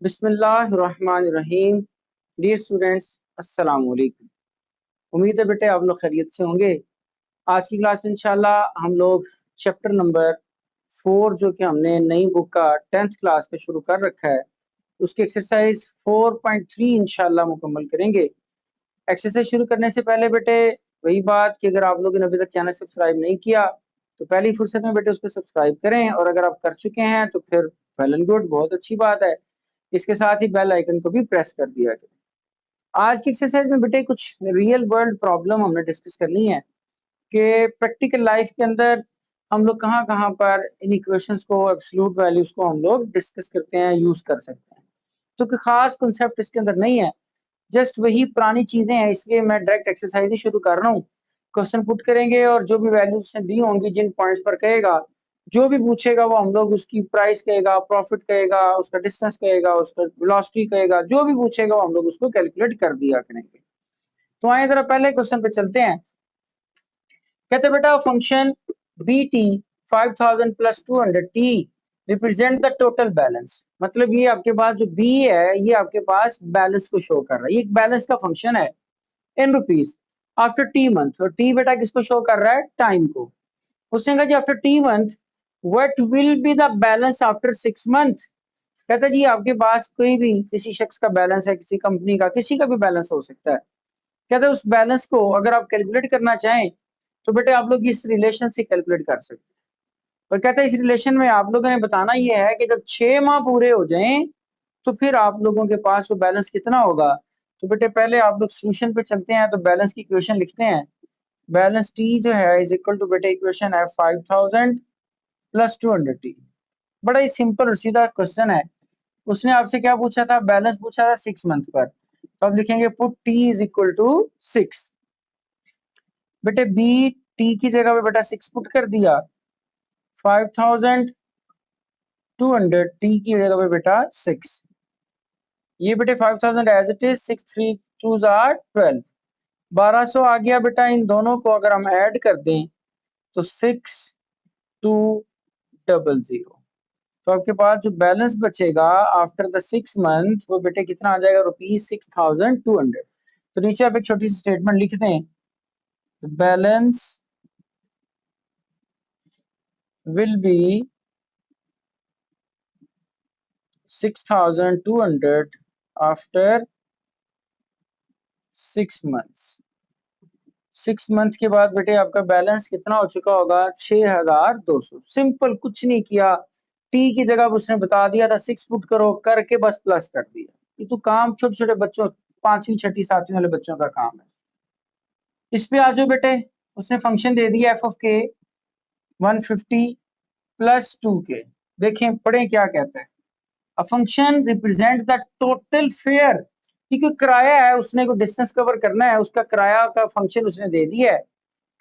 बिस्मिल्लाहिर्रहमानिर्रहीम। Dear students, अस्सलाम वालेकुम। उम्मीद है बेटे आप लोग खैरियत से होंगे। आज की क्लास में इंशाल्लाह हम लोग चैप्टर नंबर 4 जो कि हमने नई बुक का 10th क्लास का शुरू कर रखा है, उसकी एक्सरसाइज 4.3 इंशाल्लाह मुकम्मल करेंगे। एक्सरसाइज शुरू करने से पहले बेटे वही बात कि अगर आप लोगों ने अभी तक चैनल सब्सक्राइब नहीं किया तो पहली फुर्सत में बेटे उसको सब्सक्राइब करें, और अगर आप कर चुके हैं तो फिर वेल एंड गुड, बहुत अच्छी बात है। इसके साथ ही बेल आइकन को भी प्रेस कर दिया करें। आज की एक्सरसाइज में बेटे कुछ रियल वर्ल्ड प्रॉब्लम हमने डिस्कस करनी है कि प्रैक्टिकल लाइफ के अंदर हम लोग कहाँ कहाँ पर इन इक्वेशंस को, एब्सोल्यूट वैल्यूज को हम लोग डिस्कस करते हैं, यूज कर सकते हैं। तो कोई खास कॉन्सेप्ट इसके अंदर नहीं है, जस्ट वही पुरानी चीजें हैं, इसलिए मैं डायरेक्ट एक्सरसाइज ही शुरू कर रहा हूँ। क्वेश्चन पुट करेंगे और जो भी वैल्यूज उसने दी होंगी, जिन पॉइंट्स पर कहेगा, जो भी पूछेगा वो हम लोग उसकी प्राइस कहेगा, प्रॉफिट कहेगा, उसका डिस्टेंस कहेगा, उसका वेलोसिटी कहेगा, जो भी पूछेगा वो हम लोग उसको कैलकुलेट कर दिया करेंगे। तो आए जरा पहले क्वेश्चन पे चलते हैं। कहते बेटा function b t 5000 plus 200 t represent the total balance. मतलब ये आपके पास जो बी है ये आपके पास बैलेंस को शो कर रहा है। ये एक बैलेंस का फंक्शन है इन रुपीज आफ्टर टी मंथ। और टी बेटा किसको शो कर रहा है? टाइम को। उसने कहा जी आफ्टर टी month what will be the balance after 6 month. कहता जी आपके पास कोई भी किसी शख्स का बैलेंस है, किसी कंपनी का, किसी का भी बैलेंस हो सकता है। कहता है उस बैलेंस को अगर आप कैलकुलेट करना चाहें तो बेटे आप लोग इस रिलेशन से कैलकुलेट कर सकते हैं। और कहता है इस रिलेशन में आप लोगों ने बताना यह है कि जब 6 माह पूरे हो जाएं तो फिर आप लोगों के पास वो बैलेंस कितना होगा। तो बेटे पहले आप लोग सोल्यूशन पे चलते हैं, तो बैलेंस की इक्वेशन लिखते हैं। बैलेंस टी जो है इज इक्वल टू बेटे इक्वेशन है 5000 प्लस 200 टी। बड़ा ही सिंपल और सीधा क्वेश्चन है। उसने आपसे क्या पूछा था? बैलेंस पूछा था 6 मंथ पर। तो अब लिखेंगे put t is equal to 6। बेटे बी टी की जगह पे बेटा 6 पुट कर दिया, 5200 टी की जगह पे बेटा 6। ये बेटे 5000 एज इट इज, 6 3 2 आर 12, 1200 आ गया बेटा। इन दोनों को अगर हम ऐड कर दें तो 6200। तो आपके पास जो बैलेंस बचेगा आफ्टर द 6 मंथ वो बेटे कितना आ जाएगा? ₹6200। तो नीचे आप एक छोटी सी स्टेटमेंट लिख दें, balance will be 6200 after 6 months. 6 month के बाद बेटे आपका बैलेंस कितना हो चुका होगा? 6200। सिंपल, कुछ नहीं किया। टी की जगह उसने बता दिया था 6 पुट करो, करके बस प्लस कर दिया। ये तो काम छोटे छोटे बच्चों, 5वीं 6ठी 7वीं वाले बच्चों का काम है। इस पे आ जाओ बेटे। उसने फंक्शन दे दिया एफ ऑफ के 150 प्लस 2 के। देखें पढ़ें क्या कहता है। A function represent the total fair. कि कोई किराया है, उसने कोई डिस्टेंस कवर करना है, उसका किराया का फंक्शन उसने दे दिया है।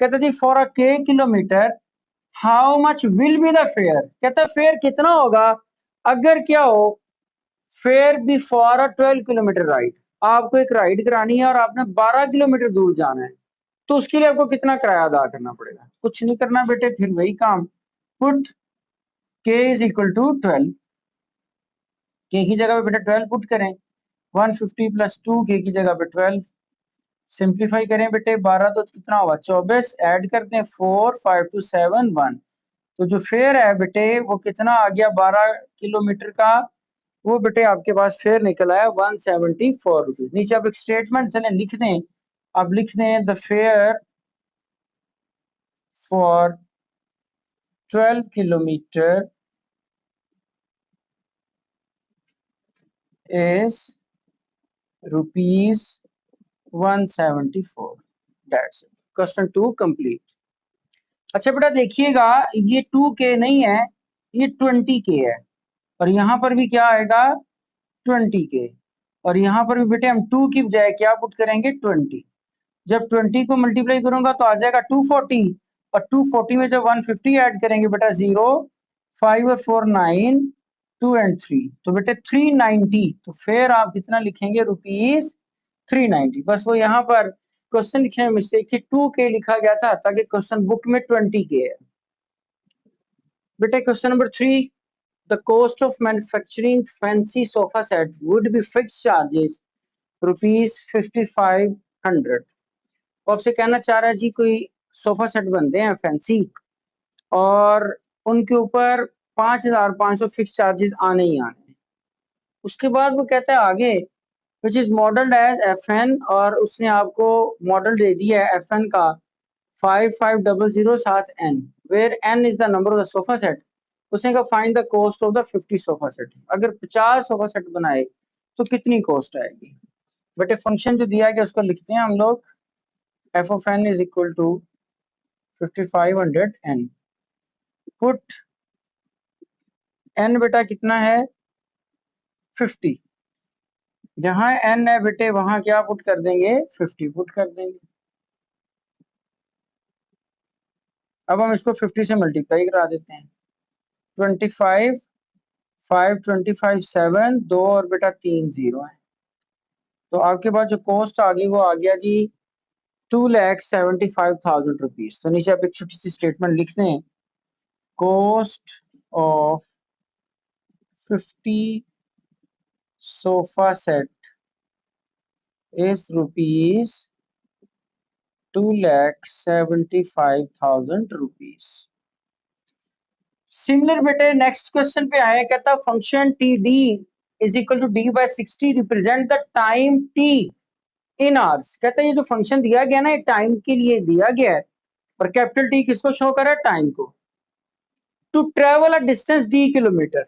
कहता जी for a k kilometre how much will be the fare. कहता फेयर कितना होगा अगर क्या हो, fare be for a 12 kilometre ride. आपको एक राइड करानी है और आपने 12 किलोमीटर दूर जाना है, तो उसके लिए आपको कितना किराया अदा करना पड़ेगा? कुछ नहीं करना बेटे, फिर वही काम, पुट के इज इक्वल टू 12। के की जगह पे बेटा 12 पुट करें, 150 प्लस 2 के की जगह पे 12। सिंप्लीफाई करें बेटे, 12 तो कितना होगा? 24। ऐड करते हैं 4 5 2 7 1। तो जो फेयर है बेटे वो कितना आ गया 12 किलोमीटर का? वो बेटे आपके पास फेयर निकल आया 174 रुपीज। नीचे आप एक स्टेटमेंट चले लिख दें। आप लिख दें the fair for 12 kilometre is ₹174। That's it. Question 2 complete. अच्छा बेटा देखिएगा, ये 2K नहीं है, ये 20K है। और यहाँ पर भी क्या आएगा? 20K। और यहाँ पर भी बेटे हम 2 की बजाय क्या पुट करेंगे? 20। जब 20 को मल्टीप्लाई करूंगा तो आ जाएगा 240। और 240 में जब 150 ऐड करेंगे बेटा 0 5 और 4 9 2 एंड 3, तो बेटे 390। तो फिर आप कितना लिखेंगे? ₹390। बस वो यहाँ पर क्वेश्चन लिखने में मिस्टेक थी, 2K लिखा गया था ताकि क्वेश्चन बुक में 20K है। बेटे question number 3, the cost of manufacturing fancy sofa set would be fix charges ₹5500। वो आपसे कहना चाह रहा है जी, कोई सोफा सेट बनते हैं फैंसी और उनके ऊपर 5500 फिक्स चार्जेस आने ही आने हैं। उसके बाद वो कहता है आगे, which is modelled as FN, और उसने आपको मॉडल दे दिया है FN का 5500 साथ N, where N is the number of the sofa set. उसने कहा find the cost of the 50 sofa set. अगर 50 सोफा सेट बनाए तो कितनी कॉस्ट आएगी? बट फंक्शन जो दिया गया उसको लिखते हैं हम लोग, f of n is equal to 5500 n। Put n बेटा कितना है? 50। जहां n है बेटे वहां क्या पुट कर देंगे? 50 पुट कर देंगे। अब हम इसको 50 से मल्टीप्लाई करा देते हैं। 25 5 25 7 2 और बेटा 3 0 है। तो आपके पास जो कॉस्ट आ गई वो आ गया जी 2,75,000 रुपीज। तो नीचे आप एक छोटी सी स्टेटमेंट लिख दें, cost of 50 sofa set is rupees 2,75,000 rupees. Similar बेटे नेक्स्ट क्वेश्चन पे आए, कहता function t d is equal to d by 60 represent the time t in hours. कहता है ये जो फंक्शन दिया गया ना, ये टाइम के लिए दिया गया है और कैपिटल टी किसको शो कर रहा है? टाइम को। To travel a distance d kilometre,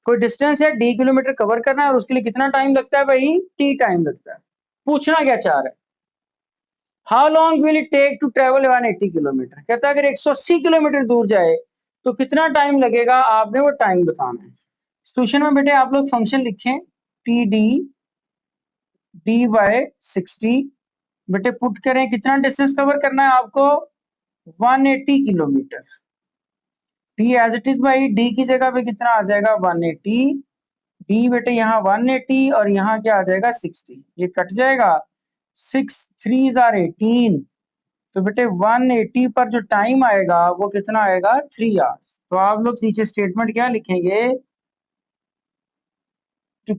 कोई डिस्टेंस है डी किलोमीटर कवर करना है और उसके लिए कितना टाइम लगता है भाई? टी टाइम लगता है। पूछना क्या चाह रहा है? How long will it take to travel 180 kilometre. कहता है अगर 180 किलोमीटर दूर जाए तो कितना टाइम लगेगा, आपने वो टाइम बताना है। सॉल्यूशन में बेटे आप लोग फंक्शन लिखें टी डी डी बाय 60। बेटे पुट करें, कितना डिस्टेंस कवर करना है आपको? 180 kilometre. D as it is भाई, डी की जगह पे कितना आ जाएगा? 180। डी बेटे यहाँ 180 और यहाँ क्या आ जाएगा? 60। ये कट जाएगा, 6 3 आर 18। तो बेटे 180 पर जो टाइम आएगा वो कितना आएगा? 3 आवर्स। तो आप लोग नीचे स्टेटमेंट क्या लिखेंगे? To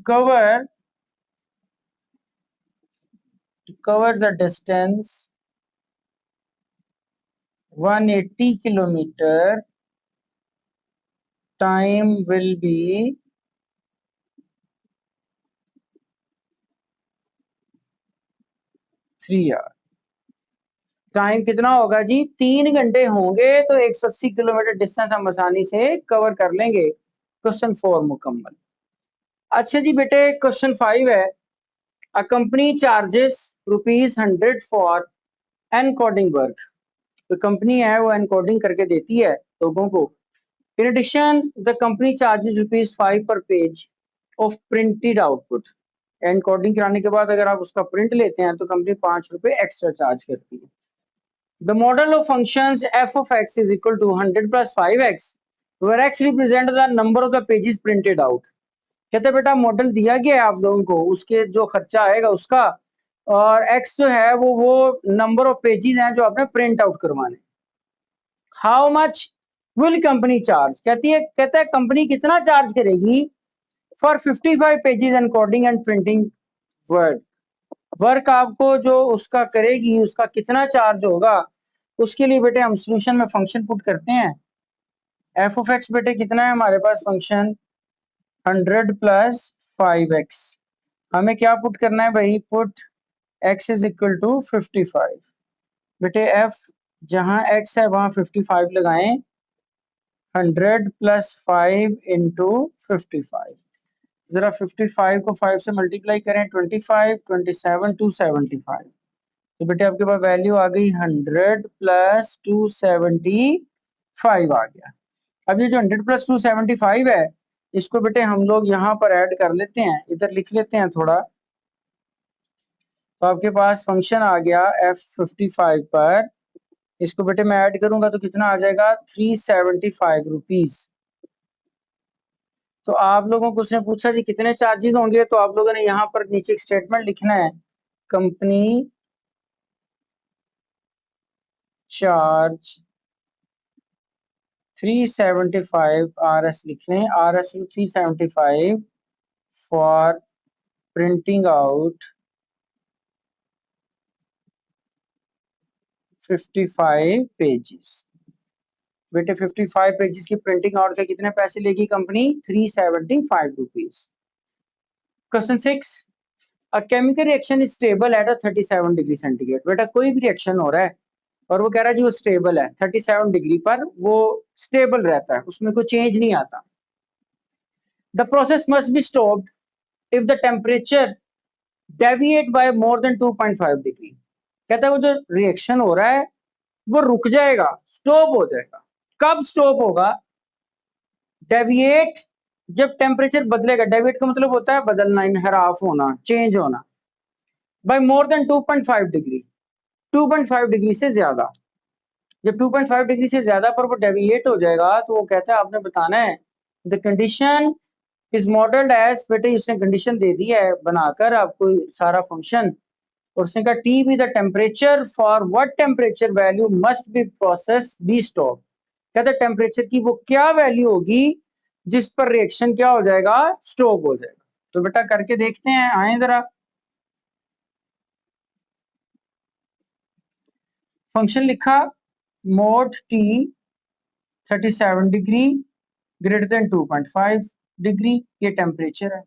cover the distance 180 kilometre, time will be 3 hour. Time कितना होगा जी? 3 घंटे होंगे। तो 180 किलोमीटर डिस्टेंस हम आसानी से कवर कर लेंगे। क्वेश्चन 4 मुकम्मल। अच्छा जी बेटे क्वेश्चन 5 है, a company charges ₹100 for encoding work. तो कंपनी है वो एनकोडिंग करके देती है लोगों को। In addition the company charges ₹5 per page of printed output. Encoding कराने के बाद अगर आप उसका प्रिंट लेते हैं तो कंपनी ₹5 एक्स्ट्रा चार्ज करती है। The model of functions f of x is equal to 100 plus 5x, where x represent the number of the pages printed out। कहते हैं बेटा मॉडल दिया गया है आप लोगों को, उसके जो खर्चा आएगा उसका, और x जो है वो नंबर ऑफ पेजेस हैं जो आपने प्रिंट आउट करवाने। How much will company charge, कहता है कंपनी कितना चार्ज करेगी for 55 pages encoding and printing word. Work आपको जो उसका करेगी उसका कितना चार्ज होगा, उसके लिए बेटे हम सॉल्यूशन में फंक्शन पुट करते हैं। एफ ऑफ एक्स बेटे कितना है हमारे पास फंक्शन? 100 plus 5x। हमें क्या पुट करना है भाई? Put x is equal to 55। बेटे f जहां x है वहां 55 लगाएं। 100 प्लस 5 इंटू 55। जरा 55 को 5 से मल्टीप्लाई करें। 25 27 275। तो बेटे आपके पास वैल्यू आ गई 100 प्लस 275 आ गया। अब ये जो 100 प्लस 275 है इसको बेटे हम लोग यहाँ पर ऐड कर लेते हैं, इधर लिख लेते हैं थोड़ा। तो आपके पास फंक्शन आ गया F55 पर, इसको बेटे मैं ऐड करूंगा तो कितना आ जाएगा? 375 रुपीज। तो आप लोगों को उसने पूछा जी कितने चार्जेस होंगे, तो आप लोगों ने यहाँ पर नीचे एक स्टेटमेंट लिखना है, कंपनी चार्ज 375 RS लिख लें, RS 375 for printing out 55 pages. बेटे 55 पेजेस की प्रिंटिंग आउट के कितने पैसे लेगी company? 375 rupees. Question 6, a chemical reaction is stable at 37 degree centigrade. बेटा कोई भी रिएक्शन हो रहा है और वो कह रहा है जी वो स्टेबल है, 37 डिग्री पर वो स्टेबल रहता है, उसमें कोई चेंज नहीं आता। The process must be stopped if the temperature deviate by more than 2.5 degree. कहता है वो जो रिएक्शन हो रहा है वो रुक जाएगा, स्टॉप हो जाएगा। कब स्टॉप होगा? डेविएट, जब टेम्परेचर बदलेगा। डेविएट का मतलब होता है बदलना, इनहराफ होना, चेंज होना। By more than 2.5 degree, 2.5 degree से ज्यादा। जब 2.5 डिग्री से ज्यादा पर वो डेविएट हो जाएगा तो वो कहता है आपने बताना है the condition is modelled as. बेटे उसने कंडीशन दे दी है बनाकर आपको सारा फंक्शन, और उसने कहा T be the temperature for what temperature value must be process be stop. कहते हैं टेम्परेचर की वो क्या वैल्यू होगी जिस पर रिएक्शन क्या हो जाएगा? स्टॉप हो जाएगा। तो बेटा करके देखते हैं, आए जरा। फंक्शन लिखा, mode T 37 degree greater than 2.5 degree, ये टेम्परेचर है।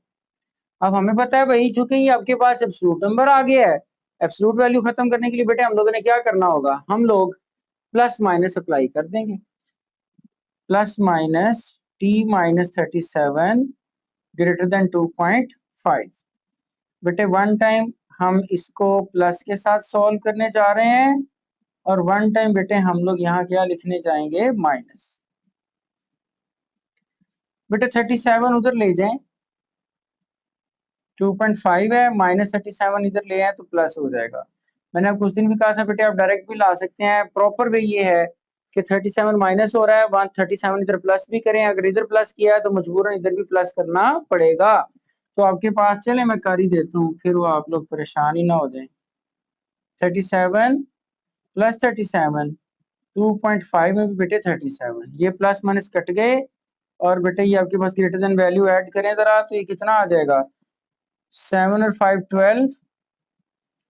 अब हमें पता है भाई चूंकि ये आपके पास एब्सोल्यूट नंबर आ गया है, एब्सोल्यूट वैल्यू खत्म करने के लिए बेटे हम लोगों ने क्या करना होगा? हम लोग प्लस माइनस अप्लाई कर देंगे। Plus minus T minus 37 greater than 2.5। बेटे वन टाइम हम इसको प्लस के साथ सॉल्व करने जा रहे हैं और वन टाइम बेटे हम लोग यहाँ क्या लिखने जाएंगे? माइनस। बेटे 37 उधर ले जाएं, 2.5 है, माइनस 37 इधर ले आए तो प्लस हो जाएगा। मैंने कुछ दिन भी कहा था बेटे आप डायरेक्ट भी ला सकते हैं। प्रॉपर वे ये है कि 37 माइनस हो रहा है, 137 इधर प्लस भी करें। अगर इधर प्लस किया है तो मजबूरन इधर भी प्लस करना पड़ेगा। तो आपके पास चले मैं कर ही देता हूँ, फिर वो आप लोग परेशान ही ना हो जाए। 37 प्लस 37, 2.5 में भी बेटे 37, ये प्लस माइनस कट गए और बेटे ये आपके पास ग्रेटर देन वैल्यू ऐड करें जरा तो ये कितना आ जाएगा? 7 और 5 12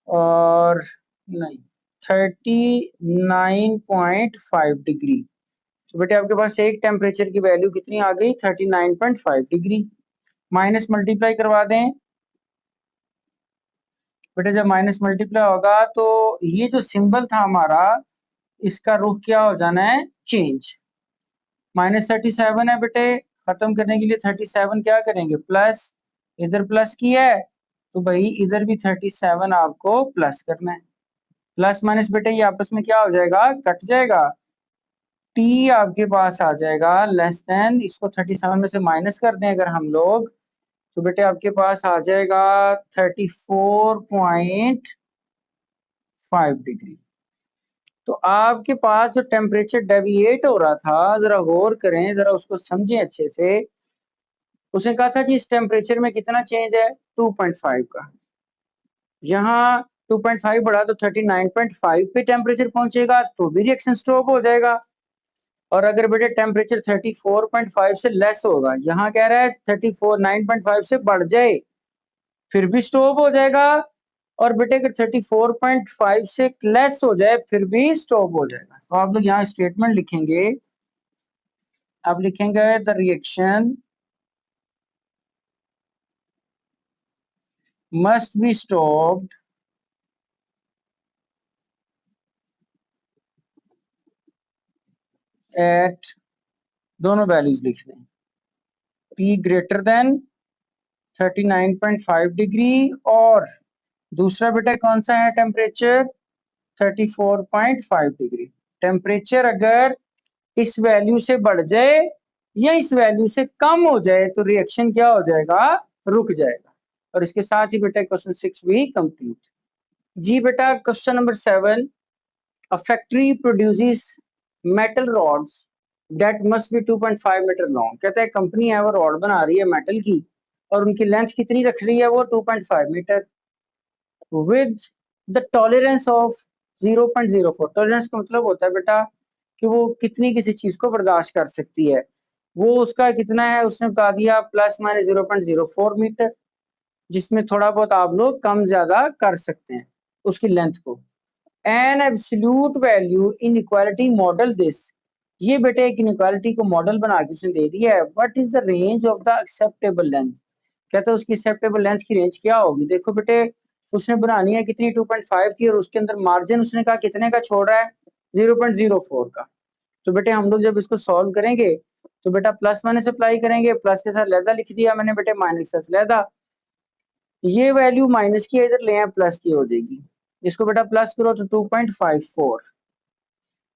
और नहीं 39.5 डिग्री। तो बेटे आपके पास एक टेम्परेचर की वैल्यू कितनी आ गई? 39.5 डिग्री। माइनस मल्टीप्लाई करवा दें बेटे, जब माइनस मल्टीप्लाई होगा तो ये जो सिंबल था हमारा इसका रुख क्या हो जाना है? चेंज। माइनस 37 है बेटे, खत्म करने के लिए 37 क्या करेंगे? प्लस। इधर प्लस किया है तो भाई इधर भी 37 आपको प्लस करना है। प्लस माइनस बेटे ये आपस में क्या हो जाएगा? कट जाएगा। टी आपके पास आ जाएगा लेस देन, इसको 37 में से माइनस कर दें अगर हम लोग तो बेटे आपके पास आ जाएगा 34.5 डिग्री। तो आपके पास जो टेम्परेचर डेविएट हो रहा था, जरा गौर करें, जरा उसको समझें अच्छे से। उसने कहा था कि इस टेम्परेचर में कितना चेंज है? 2.5 का। यहाँ 2.5 बढ़ा तो 39.5 पे टेम्परेचर पहुंचेगा तो भी रिएक्शन स्टॉप हो जाएगा। और अगर बेटे टेम्परेचर 34.5 से लेस होगा, यहाँ कह रहा है 9.5 से बढ़ जाए फिर भी स्टॉप हो जाएगा। और बेटे अगर 34.5 से लेस हो जाए फिर भी स्टॉप हो जाएगा। तो आप लोग यहाँ स्टेटमेंट लिखेंगे, आप लिखेंगे the reaction must be stopped at, दोनों वैल्यूज लिख दें, T ग्रेटर देन 39.5 डिग्री और दूसरा बेटा कौन सा है टेम्परेचर? 34.5 डिग्री। टेम्परेचर अगर इस वैल्यू से बढ़ जाए या इस वैल्यू से कम हो जाए तो रिएक्शन क्या हो जाएगा? रुक जाएगा। और इसके साथ ही बेटा क्वेश्चन 6 भी कंप्लीट। जी बेटा question number 7, a factory produces metal rods that must be 2.5 metre long. कहता है कंपनी है वो रॉड बना रही है मेटल की और उनकी लेंथ कितनी रख रही है? वो 2.5 metre with the tolerance of 0.04। Tolerance का मतलब होता है बेटा कि वो कितनी किसी चीज को बर्दाश्त कर सकती है। वो उसका कितना है उसने बता दिया, प्लस माइनस 0.04 मीटर, जिसमें थोड़ा बहुत आप लोग कम ज्यादा कर सकते हैं उसकी लेंथ को। An absolute value in equality model this, ये बेटे एक इनइक्वालिटी को मॉडल बना के उसने दे दिया है। What is the range of the acceptable length, कहता है उसकी एक्सेप्टेबल लेंथ की रेंज क्या होगी। देखो बेटे उसने बनानी है कितनी 2.5 की, और उसके अंदर मार्जिन उसने कहा कितने का छोड़ रहा है, 0.04 का। तो बेटे हम लोग जब इसको सॉल्व करेंगे तो बेटा प्लस माइनस अप्लाई करेंगे, प्लस के साथ लहदा लिख दिया मैंने बेटे, माइनस के साथ लहदा, ये वैल्यू माइनस की इधर ले आए प्लस की हो जाएगी, इसको बेटा प्लस करो तो 2.54।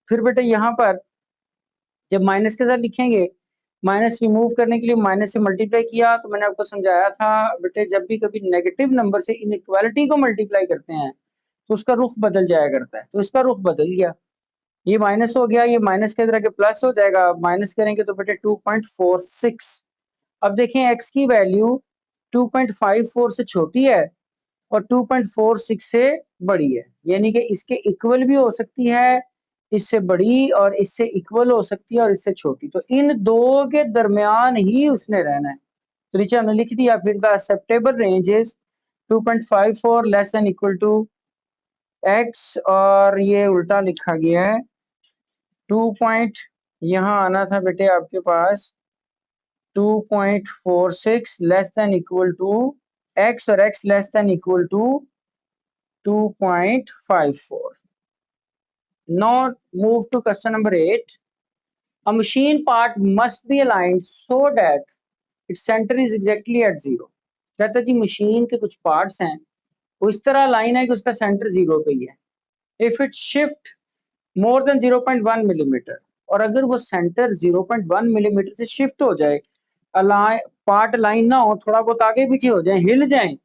फिर बेटे यहाँ पर जब माइनस के साथ लिखेंगे, माइनस रिमूव करने के लिए माइनस से मल्टीप्लाई किया, तो मैंने आपको समझाया था बेटे जब भी कभी नेगेटिव नंबर से इनइक्वालिटी को मल्टीप्लाई करते हैं तो उसका रुख बदल जाया करता है, तो इसका रुख बदल गया, ये माइनस हो गया, ये माइनस के अंदर आके प्लस हो जाएगा, माइनस करेंगे तो बेटे 2.46। अब देखें एक्स की वैल्यू 2.54 से छोटी है और 2.46 से बड़ी है, यानी कि इसके इक्वल भी हो सकती है, इससे बड़ी, और इससे इक्वल हो सकती है और इससे छोटी, तो इन दो के दरमियान ही उसने रहना है। तो नीचे हमने लिख दिया फिर the acceptable range is 2.54 less than equal to x, और ये उल्टा लिखा गया है 2 पॉइंट, यहाँ आना था बेटे आपके पास 2.46 less than equal to x, और x less than equal to 2.54. Now move to question number 8. A machine part must be aligned so that its center is exactly at 0. कहता है जी मशीन के कुछ पार्ट्स हैं वो इस तरह लाइन है कि उसका सेंटर 0 पे ही है। If it shift more than 0.1 millimetre, और अगर वो सेंटर 0.1 मिलीमीटर से शिफ्ट हो जाए, पार्ट लाइन ना हो, थोड़ा बहुत आगे पीछे हो जाए, हिल जाए,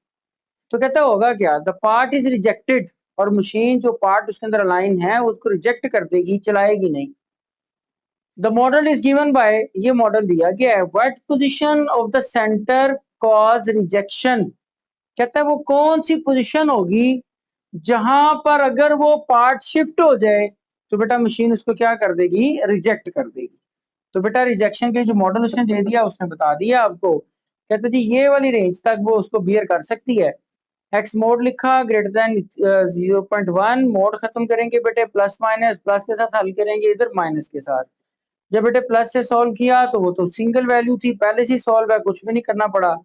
तो कहता होगा क्या, द पार्ट इज रिजेक्टेड, और मशीन जो पार्ट उसके अंदर अलाइन है उसको रिजेक्ट कर देगी, चलाएगी नहीं। The model is given by, ये मॉडल दिया गया है, what position of the centre cause rejection, कहता है वो कौन सी पोजीशन होगी जहां पर अगर वो पार्ट शिफ्ट हो जाए तो बेटा मशीन उसको क्या कर देगी, रिजेक्ट कर देगी। तो बेटा रिजेक्शन के जो मॉडल उसने दे दिया उसने बता दिया आपको, कहते जी ये वाली रेंज तक वो उसको बियर कर सकती है। एक्स मोड लिखा ग्रेटर देन 0.1, मोड खत्म करेंगे बेटे प्लस माइनस, प्लस के साथ हल करेंगे इधर माइनस के साथ। जब बेटे प्लस से सॉल्व किया तो वो तो सिंगल वैल्यू थी, पहले से सॉल्व है, कुछ भी नहीं करना पड़ा।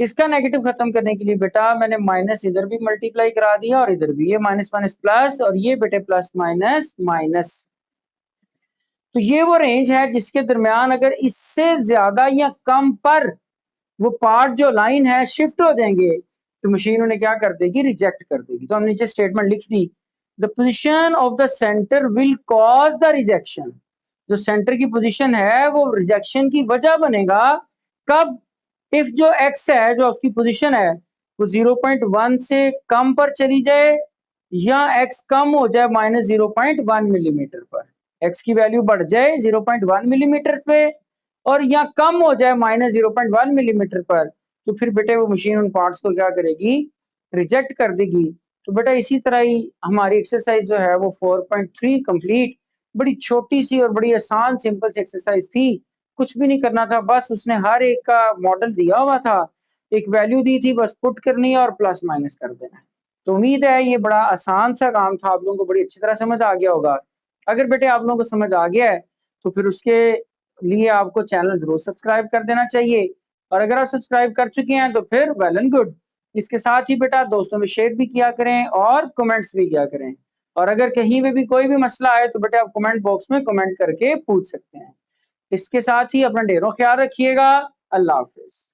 इसका नेगेटिव खत्म करने के लिए बेटा मैंने माइनस इधर भी मल्टीप्लाई करा दिया और इधर भी, ये माइनस माइनस प्लस, और ये बेटे प्लस माइनस माइनस। तो ये वो रेंज है जिसके दरमियान अगर इससे ज्यादा या कम पर वो पार्ट जो लाइन है शिफ्ट हो जाएंगे तो मशीन उन्हें क्या कर देगी, रिजेक्ट कर देगी। तो हमने नीचे स्टेटमेंट लिख दी, the position of the centre will cause the rejection, जो सेंटर की पोजीशन है वो रिजेक्शन की वजह बनेगा। कब, इफ जो एक्स है जो उसकी पोजीशन है वो 0.1 से कम पर चली जाए, या एक्स कम हो जाए माइनस 0.1 मिलीमीटर पर, एक्स की वैल्यू बढ़ जाए 0.1 मिलीमीटर पे और या कम हो जाए माइनस 0.1 मिलीमीटर पर, तो फिर बेटे वो मशीन उन पार्ट्स को क्या करेगी, रिजेक्ट कर देगी। तो बेटा इसी तरह ही हमारी एक्सरसाइज जो है वो 4.3 कंप्लीट, बड़ी छोटी सी और बड़ी आसान सिंपल सी एक्सरसाइज थी, कुछ भी नहीं करना था, बस उसने हर एक का मॉडल दिया हुआ था, एक वैल्यू दी थी, बस पुट करनी है और प्लस माइनस कर देना है। तो उम्मीद है ये बड़ा आसान सा काम था, आप लोगों को बड़ी अच्छी तरह समझ आ गया होगा। अगर बेटे आप लोगों को समझ आ गया है तो फिर उसके लिए आपको चैनल जरूर सब्सक्राइब कर देना चाहिए, और अगर आप सब्सक्राइब कर चुके हैं तो फिर वेल एंड गुड। इसके साथ ही बेटा दोस्तों में शेयर भी किया करें और कमेंट्स भी किया करें, और अगर कहीं पे भी कोई भी मसला आए तो बेटा आप कमेंट बॉक्स में कमेंट करके पूछ सकते हैं। इसके साथ ही अपना ढेरों ख्याल रखिएगा। अल्लाह हाफिज।